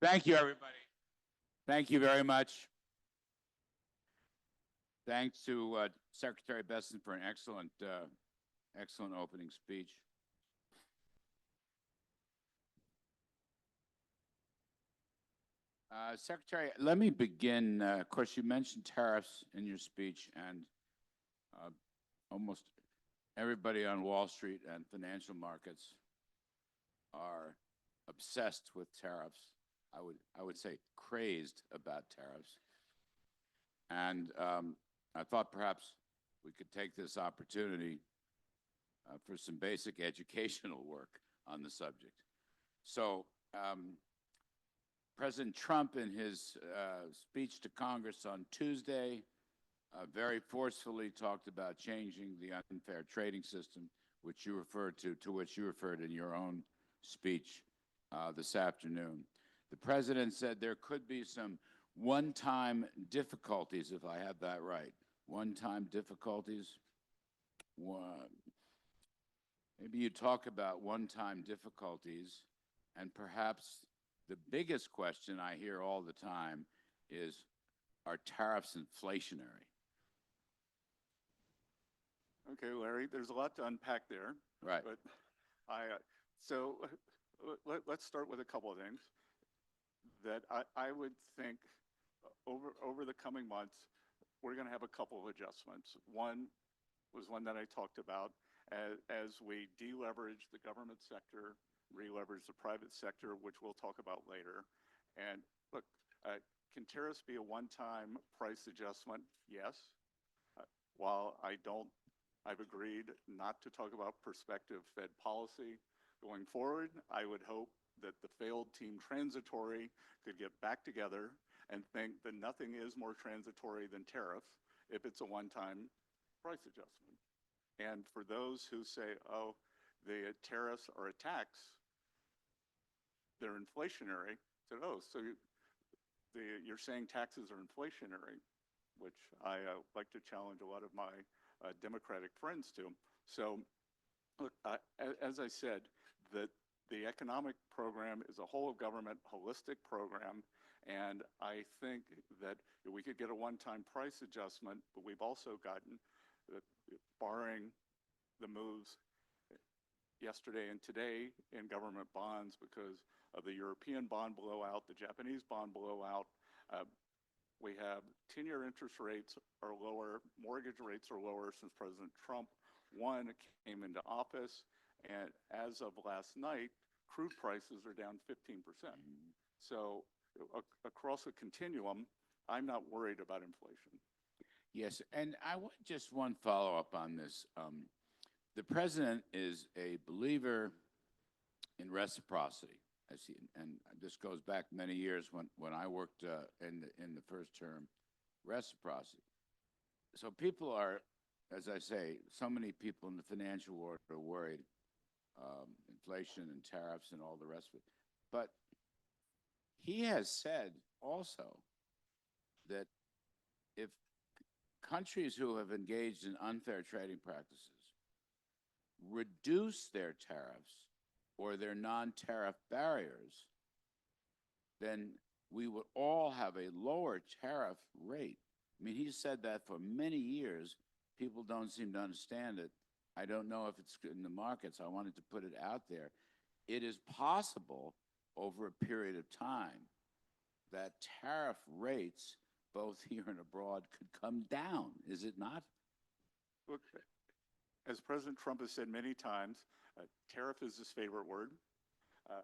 Thank you, everybody. Thank you very much. Thanks to Secretary Bessent for an excellent opening speech. Secretary, let me begin. Of course, you mentioned tariffs in your speech, and almost everybody on Wall Street and financial markets are obsessed with tariffs. I would say crazed about tariffs. And I thought perhaps we could take this opportunity for some basic educational work on the subject. So President Trump, in his speech to Congress on Tuesday, very forcefully talked about changing the unfair trading system, which you referred to which you referred in your own speech this afternoon. The president said there could be some one-time difficulties, if I have that right. One-time difficulties. Maybe you talk about one-time difficulties, and perhaps the biggest question I hear all the time is, are tariffs inflationary? Okay, Larry, there's a lot to unpack there. Right. But let's start with a couple of things that I would think over the coming months, we're going to have a couple of adjustments. One was one that I talked about as we deleverage the government sector, re-leverage the private sector, which we'll talk about later. And look, can tariffs be a one-time price adjustment? Yes. While I've agreed not to talk about prospective Fed policy going forward, I would hope that the failed team transitory could get back together and think that nothing is more transitory than tariff if it's a one-time price adjustment. And for those who say, oh, the tariffs are a tax, they're inflationary, said, oh, so you're saying taxes are inflationary, which I like to challenge a lot of my Democratic friends to. So look, as I said, the economic program is a whole of government holistic program, and I think that we could get a one-time price adjustment, but we've also gotten, barring the moves yesterday and today in government bonds because of the European bond blowout, the Japanese bond blowout, we have 10-year interest rates are lower, mortgage rates are lower since President Trump, came into office, and as of last night, crude prices are down 15%. So across a continuum, I'm not worried about inflation. Yes, and I want just one follow-up on this. The president is a believer in reciprocity. And this goes back many years when I worked in the first term, reciprocity. So people are, as I say, so many people in the financial world are worried, inflation and tariffs and all the rest of it. But he has said also that if countries who have engaged in unfair trading practices reduce their tariffs or their non-tariff barriers, then we would all have a lower tariff rate. I mean, he said that for many years. People don't seem to understand it. I don't know if it's in the markets. I wanted to put it out there. It is possible over a period of time that tariff rates, both here and abroad, could come down. Is it not? Look, as President Trump has said many times, tariff is his favorite word.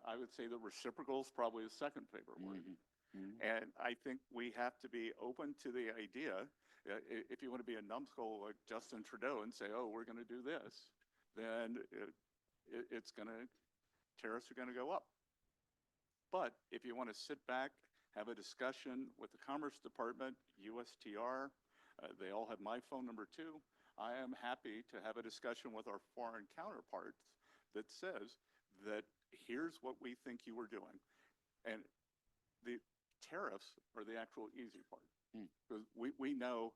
I would say that reciprocal is probably his second favorite word. And I think we have to be open to the idea, if you want to be a numbskull like Justin Trudeau and say, oh, we're going to do this, then tariffs are going to go up. But if you want to sit back, have a discussion with the Commerce Department, USTR, they all have my phone number too. I am happy to have a discussion with our foreign counterparts that says that here's what we think you were doing. And the tariffs are the actual easy part. Because we know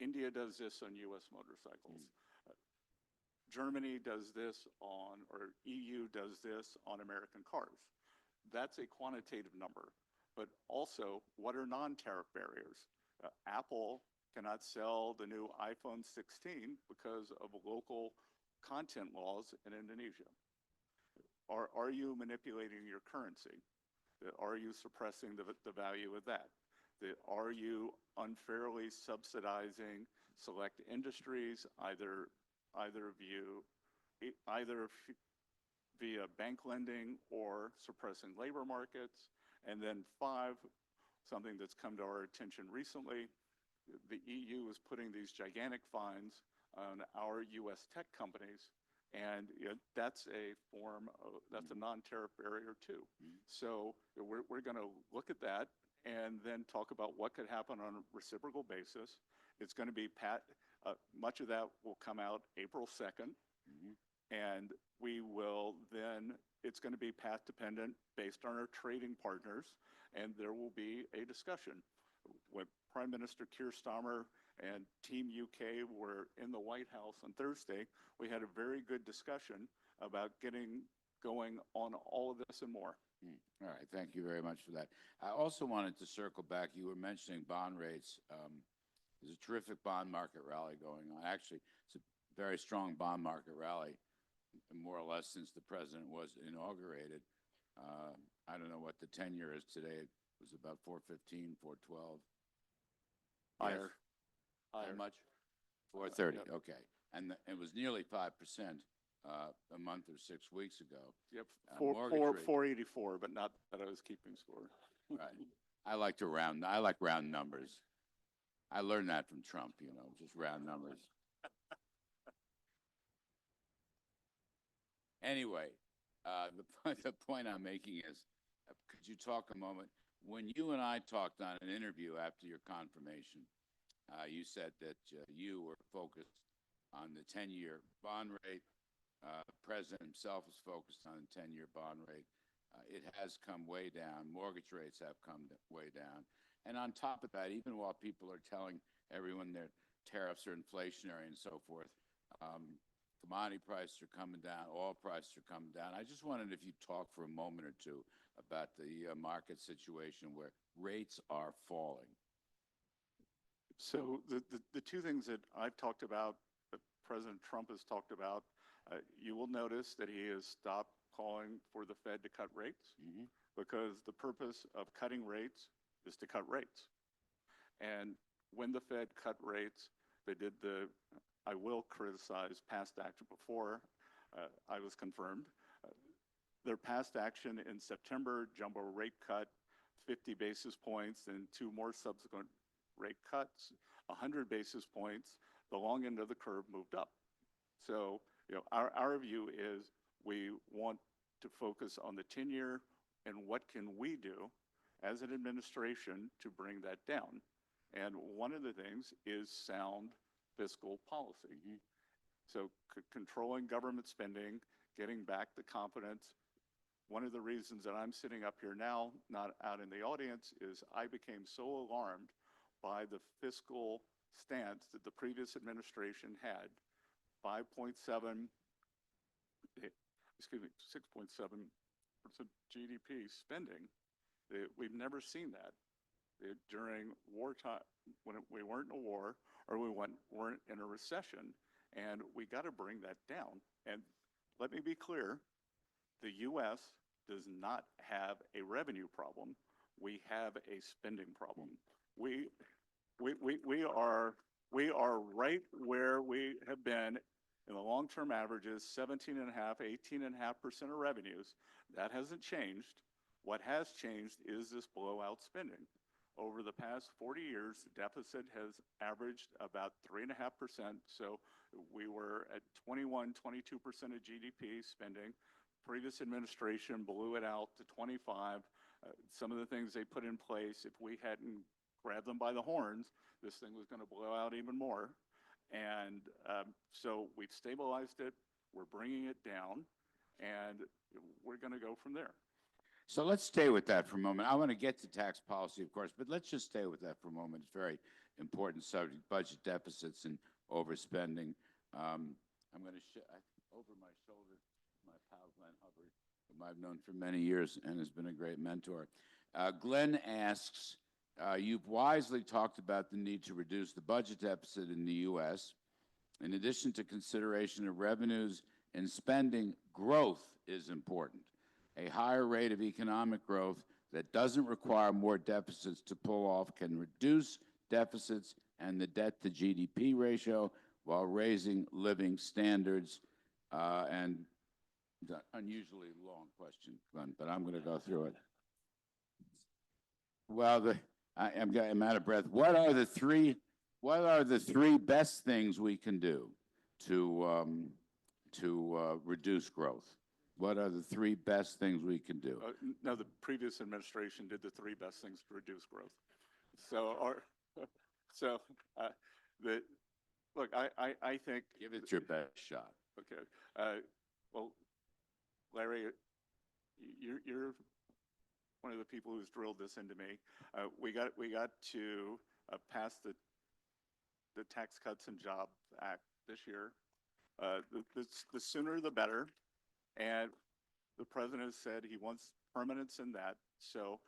India does this on US motorcycles. Germany does this or EU does this on American cars. That's a quantitative number. but also what are non-tariff barriers? Apple cannot sell the new iPhone 16 because of local content laws in Indonesia. Are you manipulating your currency? Are you suppressing the value of that? Are you unfairly subsidizing select industries, either via bank lending or suppressing labor markets? And then 5, something that's come to our attention recently, the EU is putting these gigantic fines on our U.S. tech companies, and that's a form of, that's a non-tariff barrier too. So we're going to look at that and then talk about what could happen on a reciprocal basis. It's going to be much of that will come out April 2nd, and we will then, it's going to be path dependent based on our trading partners, and there will be a discussion. When Prime Minister Keir Starmer and Team UK were in the White House on Thursday, we had a very good discussion about getting going on all of this and more. All right, thank you very much for that. I also wanted to circle back. You were mentioning bond rates. There's a terrific bond market rally going on. Actually, it's a very strong bond market rally, more or less since the president was inaugurated. I don't know what the 10-year is today. It was about 415, 412. Higher. Yes. How much? 430. Yep. Okay, and it was nearly 5% a month or 6 weeks ago. Yep, Mortgage rate. 484, but not that I was keeping score. Right. I like round numbers. I learned that from Trump, just round numbers. Anyway, the point I'm making is, could you talk a moment? When you and I talked on an interview after your confirmation, you said that you were focused on the 10-year bond rate. The president himself is focused on the 10-year bond rate. It has come way down. Mortgage rates have come way down. And on top of that, even while people are telling everyone their tariffs are inflationary and so forth, commodity prices are coming down, oil prices are coming down. I just wondered if you'd talk for a moment or two about the market situation where rates are falling. So the two things that I've talked about, that President Trump has talked about, you will notice that he has stopped calling for the Fed to cut rates, because the purpose of cutting rates is to cut rates. And when the Fed cut rates, they did I will criticize past action before I was confirmed. Their past action in September, jumbo rate cut, 50 basis points, and 2 more subsequent rate cuts, 100 basis points, the long end of the curve moved up. So, our view is we want to focus on the 10-year and what can we do as an administration to bring that down. And one of the things is sound fiscal policy. So controlling government spending, getting back the confidence. One of the reasons that I'm sitting up here now, not out in the audience, is I became so alarmed by the fiscal stance that the previous administration had. 6.7% GDP spending. We've never seen that during wartime, when we weren't in a war or we weren't in a recession, and we got to bring that down. And let me be clear, the U.S. does not have a revenue problem. We have a spending problem. We are right where we have been in the long-term averages, 17.5%, 18.5% of revenues. That hasn't changed. What has changed is this blowout spending. Over the past 40 years, the deficit has averaged about 3.5%. So we were at 21, 22% of GDP spending. Previous administration blew it out to 25. Some of the things they put in place, if we hadn't grabbed them by the horns, this thing was going to blow out even more. And so we've stabilized it, we're bringing it down, and we're going to go from there. So let's stay with that for a moment. I want to get to tax policy, of course, but let's just stay with that for a moment. It's a very important subject, budget deficits and overspending. I'm going to over my shoulder, my pal Glenn Hubbard, whom I've known for many years and has been a great mentor. Glenn asks, you've wisely talked about the need to reduce the budget deficit in the U.S. In addition to consideration of revenues and spending, growth is important. A higher rate of economic growth that doesn't require more deficits to pull off can reduce deficits and the debt to GDP ratio while raising living standards. And the unusually long question, Glenn, but I'm going to go through it. Well, I'm out of breath. What are the three best things we can do to reduce growth? What are the three best things we can do? No, the previous administration did the three best things to reduce growth. So, look, I think. Give it your best shot. Okay. Well, Larry, you're one of the people who's drilled this into me. We got to pass the Tax Cuts and Jobs Act this year. The sooner the better. And the president has said he wants permanence in that. So,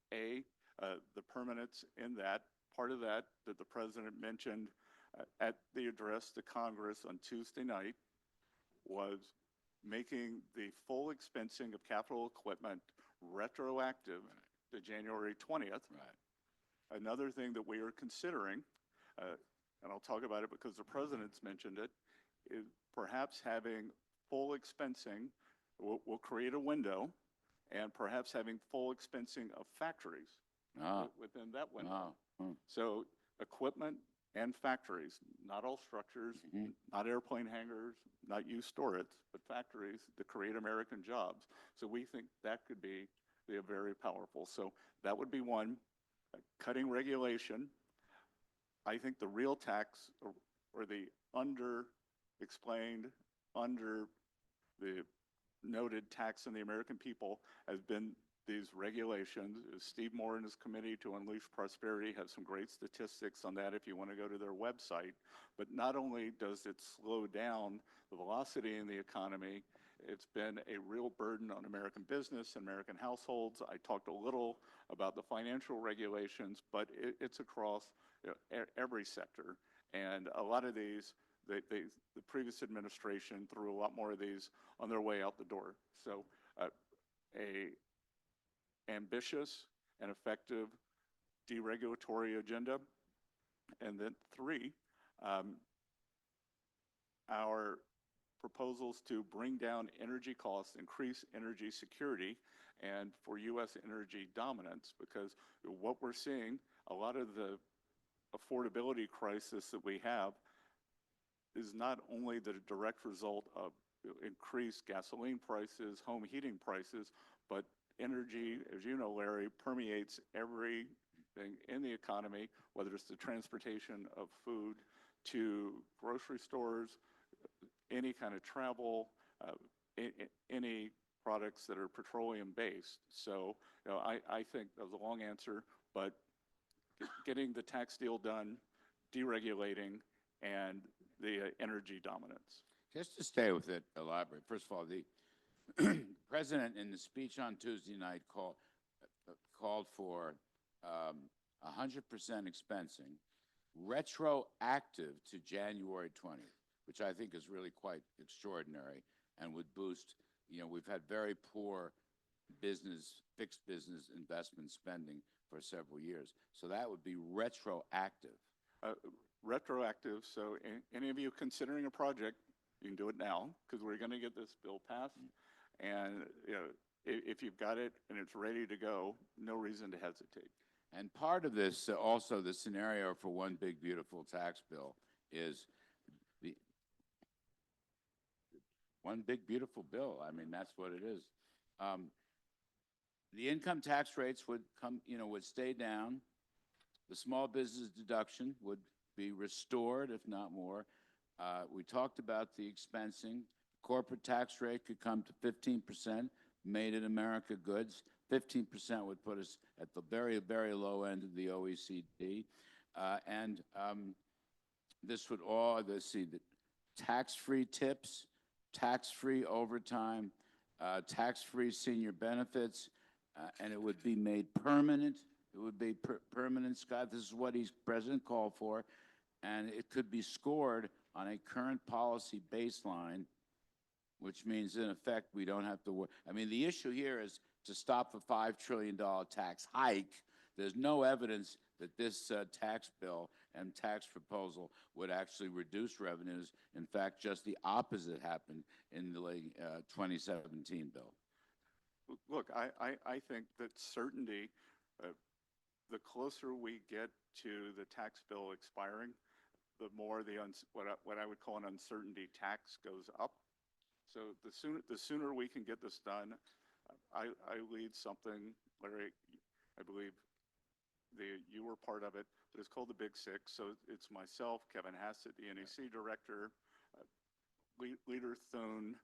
the permanence in that, part of that the president mentioned at the address to Congress on Tuesday night was making the full expensing of capital equipment retroactive to January 20th. Right. Another thing that we are considering, and I'll talk about it because the president's mentioned it, is perhaps having full expensing. We'll create a window, and perhaps having full expensing of factories within that window. So equipment and factories, not all structures, not airplane hangars, not used storage, but factories to create American jobs. So we think that could be very powerful. So that would be one. Cutting regulation. I think the real tax or the under-explained, under the noted tax on the American people has been these regulations. Steve Moore and his committee to Unleash Prosperity have some great statistics on that if you want to go to their website. But not only does it slow down the velocity in the economy, it's been a real burden on American business and American households. I talked a little about the financial regulations, but it's across every sector. And a lot of these, the previous administration threw a lot more of these on their way out the door. So a ambitious and effective deregulatory agenda. And then three, our proposals to bring down energy costs, increase energy security, and for U.S. energy dominance, because what we're seeing, a lot of the affordability crisis that we have is not only the direct result of increased gasoline prices, home heating prices, but energy, as you know, Larry, permeates everything in the economy, whether it's the transportation of food to grocery stores, any kind of travel, any products that are petroleum-based. So, I think that was a long answer, but getting the tax deal done, deregulating, and the energy dominance. Just to stay with it, elaborate. First of all, the president in the speech on Tuesday night called for 100% expensing, retroactive to January 20th, which I think is really quite extraordinary and would boost. We've had very poor fixed business investment spending for several years. So that would be retroactive. Retroactive. So any of you considering a project, you can do it now because we're going to get this bill passed. And if you've got it and it's ready to go, no reason to hesitate. And part of this, also the scenario for one big beautiful tax bill is the one big beautiful bill. I mean, that's what it is. The income tax rates would stay down. The small business deduction would be restored, if not more. We talked about the expensing. Corporate tax rate could come to 15%, made in America goods. 15% would put us at the very, very low end of the OECD. This would all, the tax-free tips, tax-free overtime, tax-free senior benefits, and it would be made permanent. It would be permanent, Scott. This is what he's president called for, and it could be scored on a current policy baseline, which means in effect we don't have to work. I mean, the issue here is to stop a $5 trillion tax hike. There's no evidence that this tax bill and tax proposal would actually reduce revenues. In fact, just the opposite happened in the 2017 bill. Look, I think that certainty, the closer we get to the tax bill expiring, the more what I would call an uncertainty tax goes up. So the sooner we can get this done, I lead something, Larry, I believe you were part of it, but it's called the Big Six. So it's myself, Kevin Hassett, the NEC director, Leader Thune,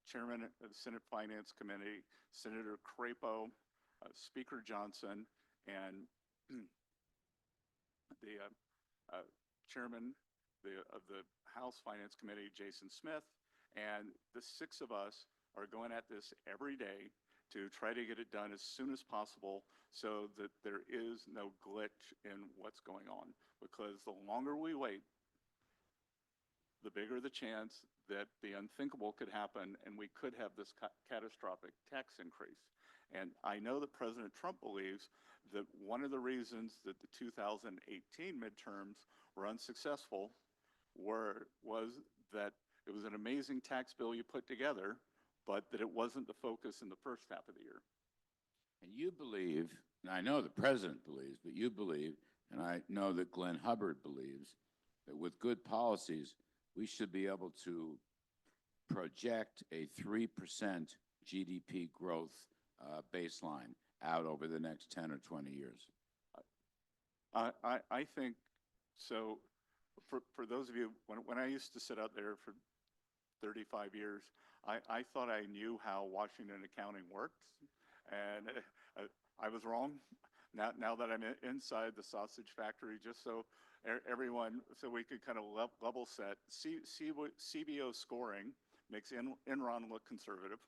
Chairman of the Senate Finance Committee, Senator Crapo, Speaker Johnson, and the Chairman of the House Finance Committee, Jason Smith. And the six of us are going at this every day to try to get it done as soon as possible so that there is no glitch in what's going on. Because the longer we wait, the bigger the chance that the unthinkable could happen and we could have this catastrophic tax increase. And I know that President Trump believes that one of the reasons that the 2018 midterms were unsuccessful was that it was an amazing tax bill you put together, but that it wasn't the focus in the first half of the year. And you believe, and I know the president believes, but you believe, and I know that Glenn Hubbard believes, that with good policies, we should be able to project a 3% GDP growth baseline out over the next 10 or 20 years. I think so. For those of you, when I used to sit out there for 35 years, I thought I knew how Washington accounting works, and I was wrong. Now that I'm inside the sausage factory, just so everyone, so we could kind of level set, CBO scoring makes Enron look conservative.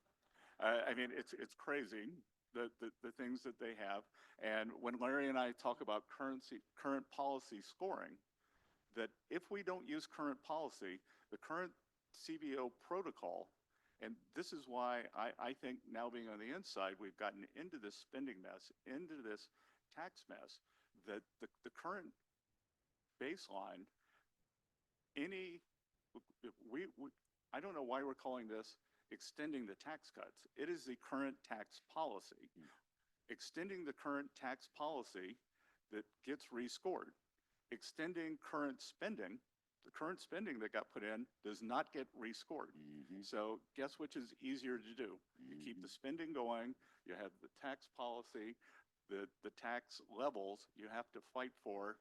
I mean, it's crazy, the things that they have. And when Larry and I talk about current policy scoring, that if we don't use current policy, the current CBO protocol, and this is why I think now being on the inside, we've gotten into this spending mess, into this tax mess, that the current baseline, I don't know why we're calling this extending the tax cuts. It is the current tax policy. Extending the current tax policy that gets rescored. Extending current spending, the current spending that got put in does not get rescored. So guess which is easier to do? You keep the spending going, you have the tax policy, the tax levels you have to fight for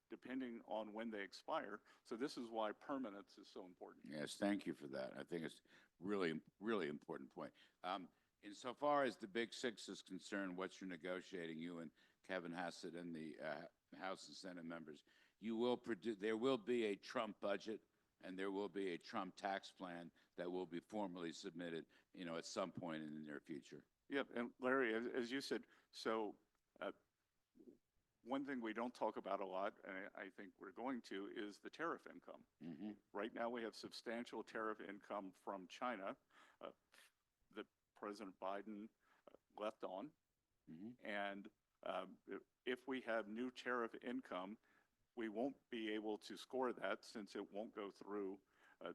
depending on when they expire. So this is why permanence is so important. Yes, thank you for that. I think it's really, really important point. Insofar as the Big Six is concerned, what you're negotiating, you and Kevin Hassett and the House and Senate members, there will be a Trump budget and there will be a Trump tax plan that will be formally submitted, at some point in the near future. Yep, and Larry, as you said, so one thing we don't talk about a lot, and I think we're going to, is the tariff income. Right now we have substantial tariff income from China that President Biden left on. And if we have new tariff income, we won't be able to score that since it won't go through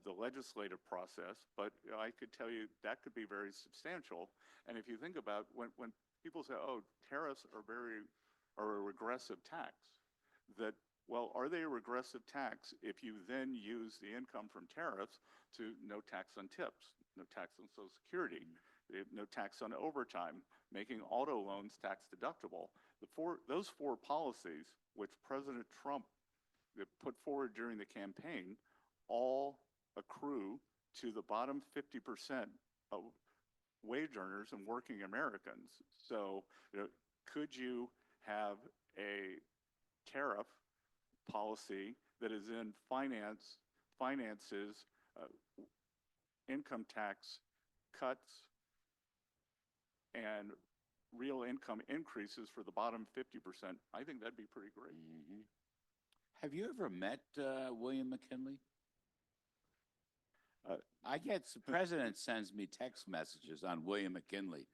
the legislative process. But I could tell you that could be very substantial. And if you think about when people say, oh, tariffs are a regressive tax, that, well, are they a regressive tax if you then use the income from tariffs to no tax on tips, no tax on Social Security, no tax on overtime, making auto loans tax deductible? Those four policies, which President Trump put forward during the campaign, all accrue to the bottom 50% of wage earners and working Americans. So could you have a tariff policy that is in finances income tax cuts and real income increases for the bottom 50%, I think that'd be pretty great. Mhm. Have you ever met William McKinley? Uh, the president sends me text messages on William McKinley.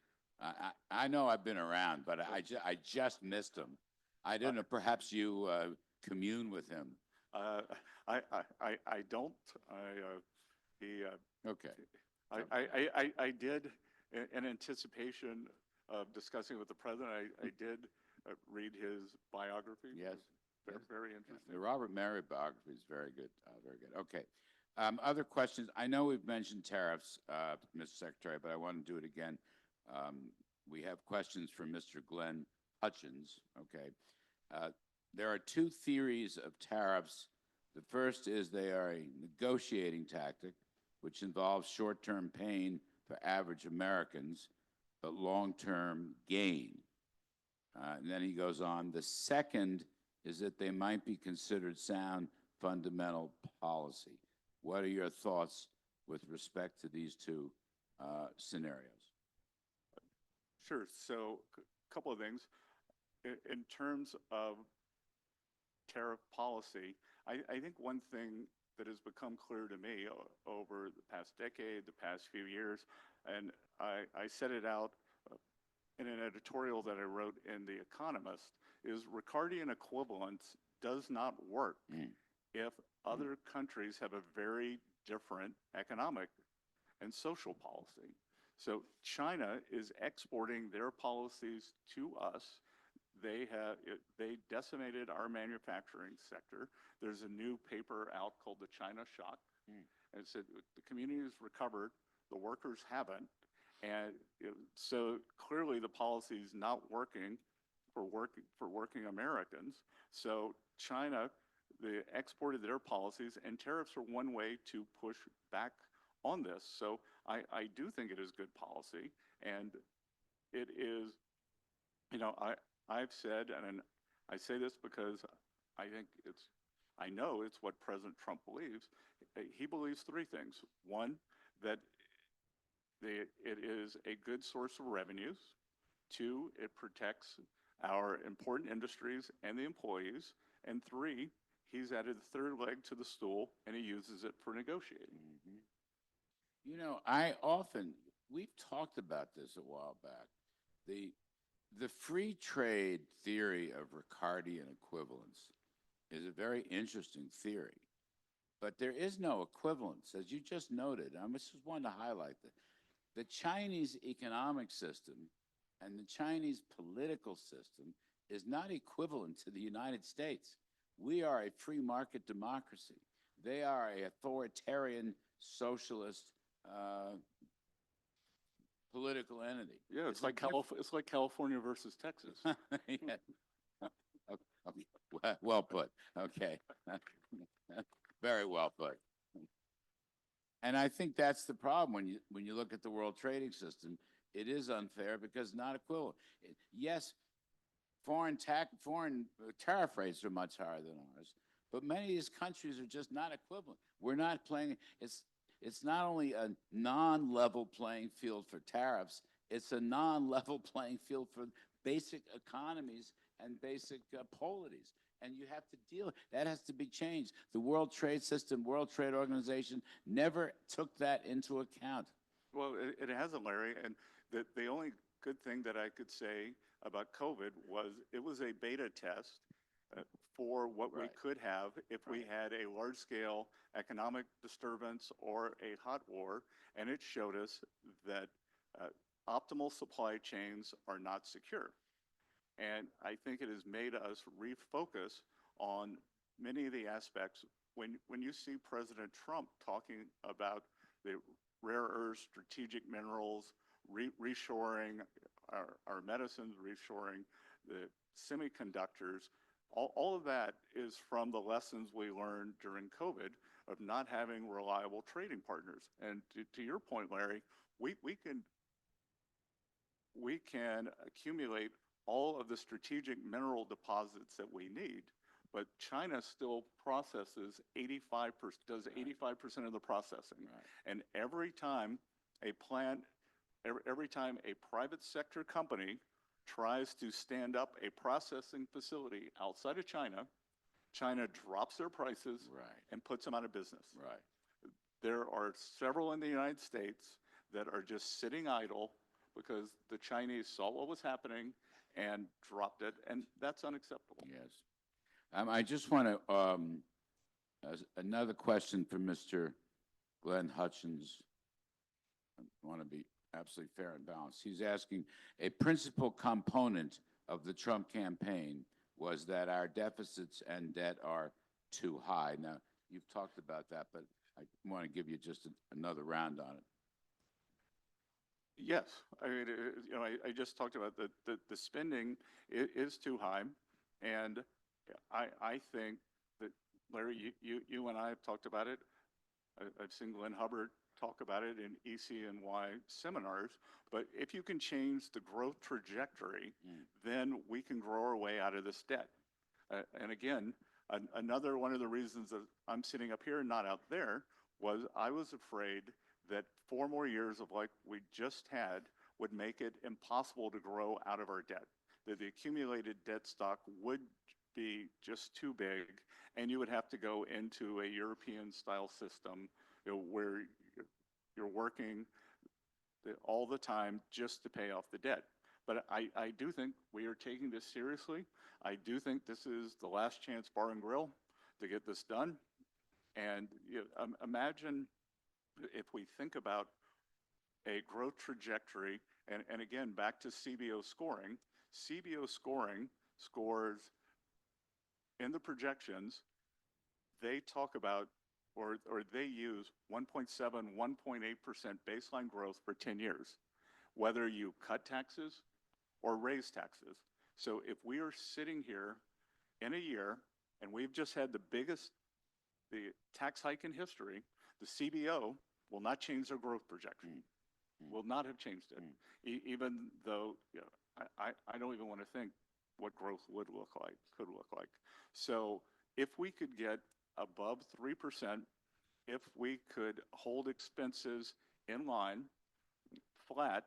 I know I've been around, but I just missed him. I don't know, perhaps you commune with him. I don't. He, Okay. I did, in anticipation of discussing with the president, I did read his biography. Yes. Very, Yes. very interesting. The Robert Mary biography is very good, very good. Okay. Other questions? I know we've mentioned tariffs, Mr. Secretary, but I want to do it again. We have questions from Mr. Glenn Hutchins. Okay. There are two theories of tariffs. The first is they are a negotiating tactic, which involves short-term pain for average Americans, but long-term gain. And then he goes on. The second is that they might be considered sound fundamental policy. What are your thoughts with respect to these two scenarios? Sure. So a couple of things. In terms of tariff policy, I think one thing that has become clear to me over the past decade, the past few years, and I set it out in an editorial that I wrote in The Economist, is Ricardian equivalence does not work if other countries have a very different economic and social policy. So China is exporting their policies to us. They decimated our manufacturing sector. There's a new paper out called The China Shock. And it said the community has recovered, the workers haven't. And so clearly the policy is not working for working Americans. So China, they exported their policies, and tariffs are one way to push back on this. So I do think it is good policy, and it is, I've said, and I say this because I know it's what President Trump believes. He believes three things. One, that it is a good source of revenues. Two, it protects our important industries and the employees. And three, he's added a third leg to the stool, and he uses it for negotiating. You know, we've talked about this a while back. The free trade theory of Ricardian equivalence is a very interesting theory, but there is no equivalence, as you just noted. I just wanted to highlight that the Chinese economic system and the Chinese political system is not equivalent to the United States. We are a free market democracy. They are an authoritarian socialist political entity. Yeah, it's like California versus Texas. Yeah. Okay. Well put. Okay. Very well put. And I think that's the problem when you look at the world trading system. It is unfair because not equivalent. Yes, foreign tariff rates are much higher than ours, but many of these countries are just not equivalent. We're not playing. It's not only a non-level playing field for tariffs, it's a non-level playing field for basic economies and basic polities. And you have to deal, that has to be changed. The World Trade System, World Trade Organization never took that into account. Well, it hasn't, Larry. And the only good thing that I could say about COVID was it was a beta test for what we could have if we had a large-scale economic disturbance or a hot war, and it showed us that optimal supply chains are not secure. And I think it has made us refocus on many of the aspects. When you see President Trump talking about the rare earths, strategic minerals, reshoring our medicines, reshoring the semiconductors, all of that is from the lessons we learned during COVID of not having reliable trading partners. And to your point, Larry, we can accumulate all of the strategic mineral deposits that we need, but China still processes 85% of the processing. And every time a plant every time a private sector company tries to stand up a processing facility outside of China, China drops their prices Right. and puts them out of business. Right. There are several in the United States that are just sitting idle because the Chinese saw what was happening and dropped it, and that's unacceptable. Yes. I just want to, another question for Mr. Glenn Hutchins. I want to be absolutely fair and balanced. He's asking, a principal component of the Trump campaign was that our deficits and debt are too high. Now, you've talked about that, but I want to give you just another round on it. Yes, I mean, I just talked about the spending is too high, and I think that, Larry, you and I have talked about it. I've seen Glenn Hubbard talk about it in EC&Y seminars, but if you can change the growth trajectory, then we can grow our way out of this debt. And again, another one of the reasons that I'm sitting up here and not out there was I was afraid that 4 more years of like we just had would make it impossible to grow out of our debt, that the accumulated debt stock would be just too big, and you would have to go into a European-style system, where you're working all the time just to pay off the debt. But I do think we are taking this seriously. I do think this is the last chance bar and grill to get this done. And imagine if we think about a growth trajectory, and again, back to CBO scoring. CBO scoring scores in the projections, they talk about, or they use 1.7, 1.8% baseline growth for 10 years, whether you cut taxes or raise taxes. So if we are sitting here in a year and we've just had the tax hike in history, the CBO will not change their growth projection. Will not have changed it, even though I don't even want to think what growth could look like. So if we could get above 3%, if we could hold expenses in line, flat,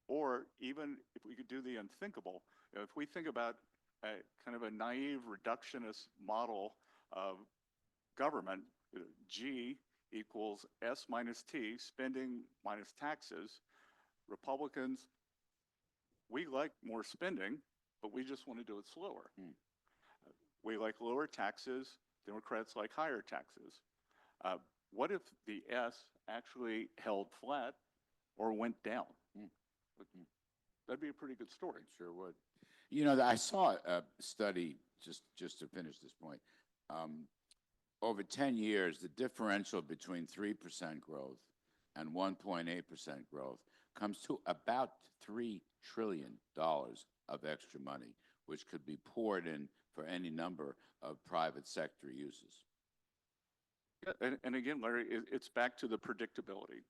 or even if we could do the unthinkable, if we think about a kind of a naive reductionist model of government, G equals S minus T, spending minus taxes. Republicans, we like more spending, but we just want to do it slower. We like lower taxes. Democrats like higher taxes. What if the S actually held flat or went down? That'd be a pretty good story. It sure would. You know, I saw a study, just to finish this point. Over 10 years, the differential between 3% growth and 1.8% growth comes to about $3 trillion of extra money, which could be poured in for any number of private sector uses. Yeah, and again, Larry, it's back to the predictability.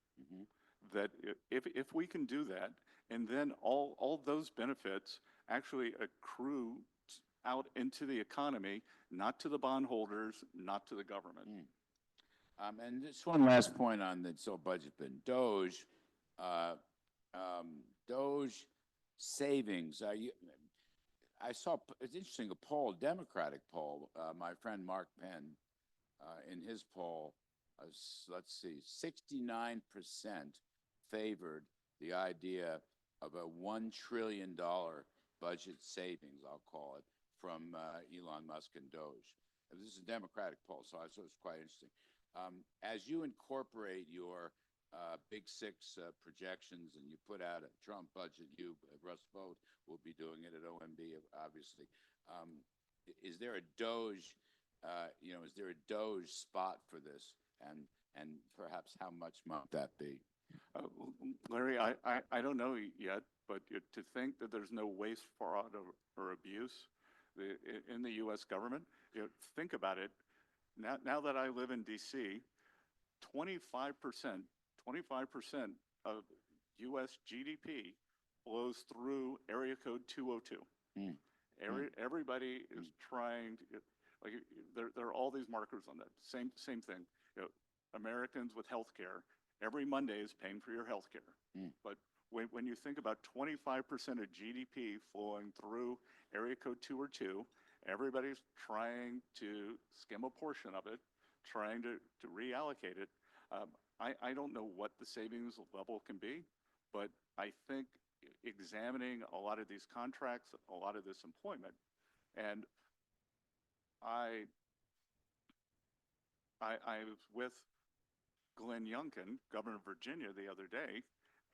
That if we can do that, and then all those benefits actually accrue out into the economy, not to the bondholders, not to the government. And just one last point on the budget bin. Doge savings. I saw, it's interesting, a poll, a Democratic poll. My friend Mark Penn, in his poll, let's see, 69% favored the idea of a $1 trillion budget savings, I'll call it, from Elon Musk and Doge. This is a Democratic poll, so I thought it was quite interesting. As you incorporate your Big Six projections and you put out a Trump budget, Russ Vought will be doing it at OMB, obviously. Is there a Doge, is there a Doge spot for this? And perhaps how much might that be? Larry, I don't know yet, but to think that there's no waste, fraud, or abuse in the U.S. government, think about it. Now that I live in D.C., 25% of U.S. GDP flows through area code 202. Everybody is trying to, like, there are all these markers on that. Same thing. Americans with health care, every Monday is paying for your health care. But when you think about 25% of GDP flowing through area code 2 or 2, everybody's trying to skim a portion of it, trying to reallocate it. I don't know what the savings level can be, but I think examining a lot of these contracts, a lot of this employment, and I was with Glenn Youngkin, Governor of Virginia, the other day,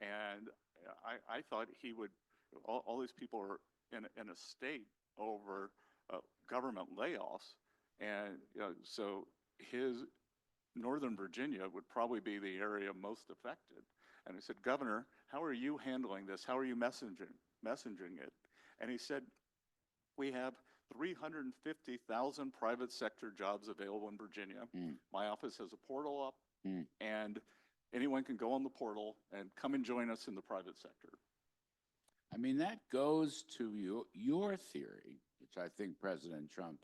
and I thought he would, all these people are in a state over government layoffs, and so his Northern Virginia would probably be the area most affected. And I said, Governor, how are you handling this? How are you messaging it? And he said, we have 350,000 private sector jobs available in Virginia. My office has a portal up, and anyone can go on the portal and come and join us in the private sector. I mean, that goes to your theory, which I think President Trump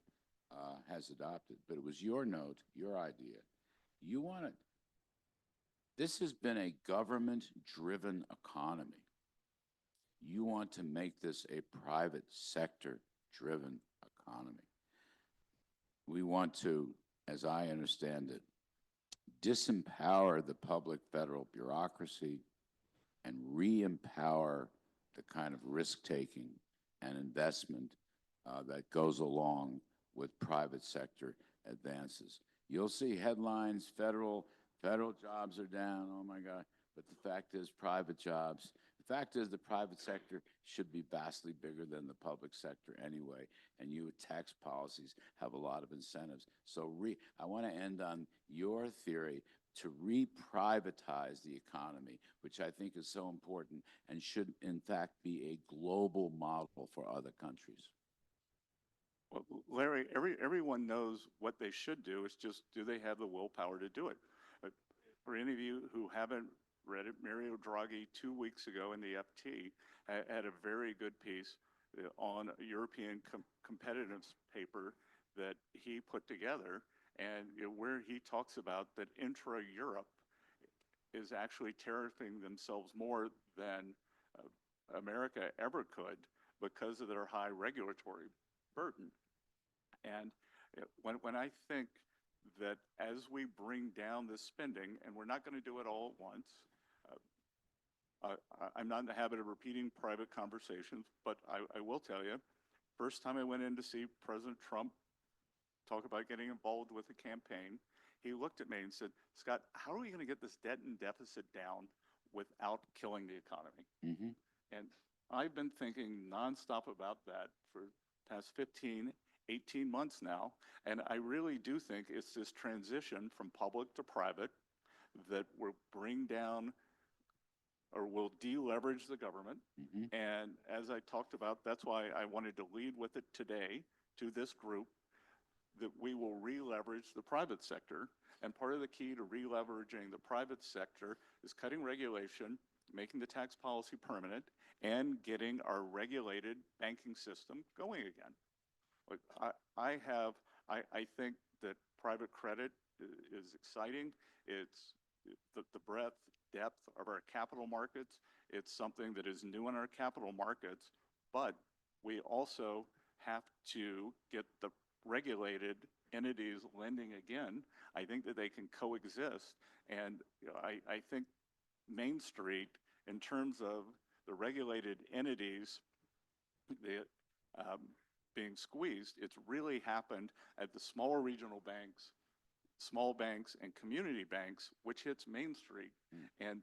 has adopted, but it was your note, your idea. You want it. This has been a government-driven economy. You want to make this a private sector-driven economy. We want to, as I understand it, disempower the public federal bureaucracy and re-empower the kind of risk-taking and investment that goes along with private sector advances. You'll see headlines, federal jobs are down, oh my God, but the fact is private jobs, the fact is the private sector should be vastly bigger than the public sector anyway, and you tax policies have a lot of incentives. So I want to end on your theory to re-privatize the economy, which I think is so important and should in fact be a global model for other countries. Well, Larry, everyone knows what they should do. It's just, do they have the willpower to do it? For any of you who haven't read it, Mario Draghi 2 weeks ago in the FT had a very good piece on a European competitiveness paper that he put together, and where he talks about that intra-Europe is actually tariffing themselves more than America ever could because of their high regulatory burden. And when I think that as we bring down this spending, and we're not going to do it all at once, I'm not in the habit of repeating private conversations, but I will tell you, first time I went in to see President Trump talk about getting involved with the campaign, he looked at me and said, Scott, how are we going to get this debt and deficit down without killing the economy? Mm-hmm. And I've been thinking nonstop about that for the past 15, 18 months now. And I really do think it's this transition from public to private that will bring down or will deleverage the government. Mm-hmm. And as I talked about, that's why I wanted to lead with it today to this group, that we will re-leverage the private sector. And part of the key to re-leveraging the private sector is cutting regulation, making the tax policy permanent, and getting our regulated banking system going again. Like I think that private credit is exciting. It's the breadth, depth of our capital markets. It's something that is new in our capital markets, but we also have to get the regulated entities lending again. I think that they can coexist. And I think Main Street, in terms of the regulated entities being squeezed, it's really happened at the smaller regional banks, small banks, and community banks, which hits Main Street. And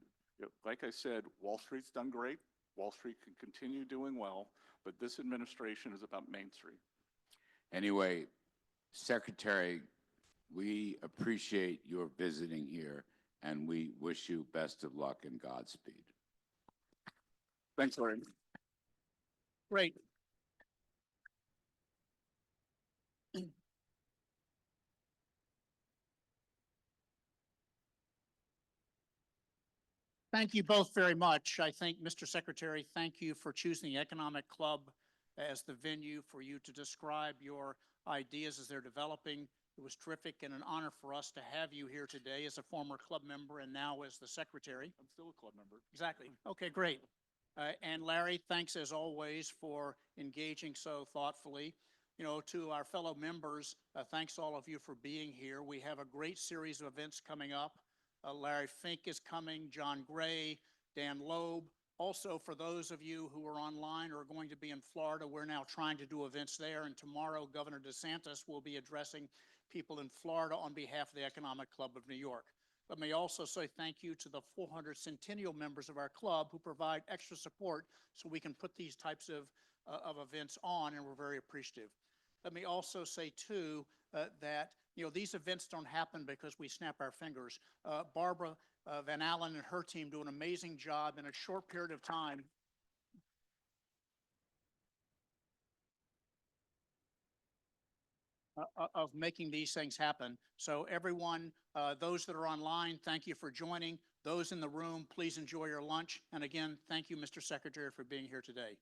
like I said, Wall Street's done great. Wall Street can continue doing well, but this administration is about Main Street. Anyway, Secretary, we appreciate your visiting here, and we wish you best of luck and Godspeed. Thanks, Larry. Great. Thank you both very much. I think, Mr. Secretary, thank you for choosing the Economic Club as the venue for you to describe your ideas as they're developing. It was terrific and an honor for us to have you here today as a former club member and now as the secretary. I'm still a club member. Exactly. Okay, great. And Larry, thanks as always for engaging so thoughtfully. You know, to our fellow members, thanks all of you for being here. We have a great series of events coming up. Larry Fink is coming, John Gray, Dan Loeb. Also, for those of you who are online or are going to be in Florida, we're now trying to do events there. And tomorrow, Governor DeSantis will be addressing people in Florida on behalf of the Economic Club of New York. Let me also say thank you to the 400 centennial members of our club who provide extra support so we can put these types of events on, and we're very appreciative. Let me also say too that these events don't happen because we snap our fingers. Barbara Van Allen and her team do an amazing job in a short period of time. Of making these things happen. So everyone, those that are online, thank you for joining. Those in the room, please enjoy your lunch. And again, thank you, Mr. Secretary, for being here today.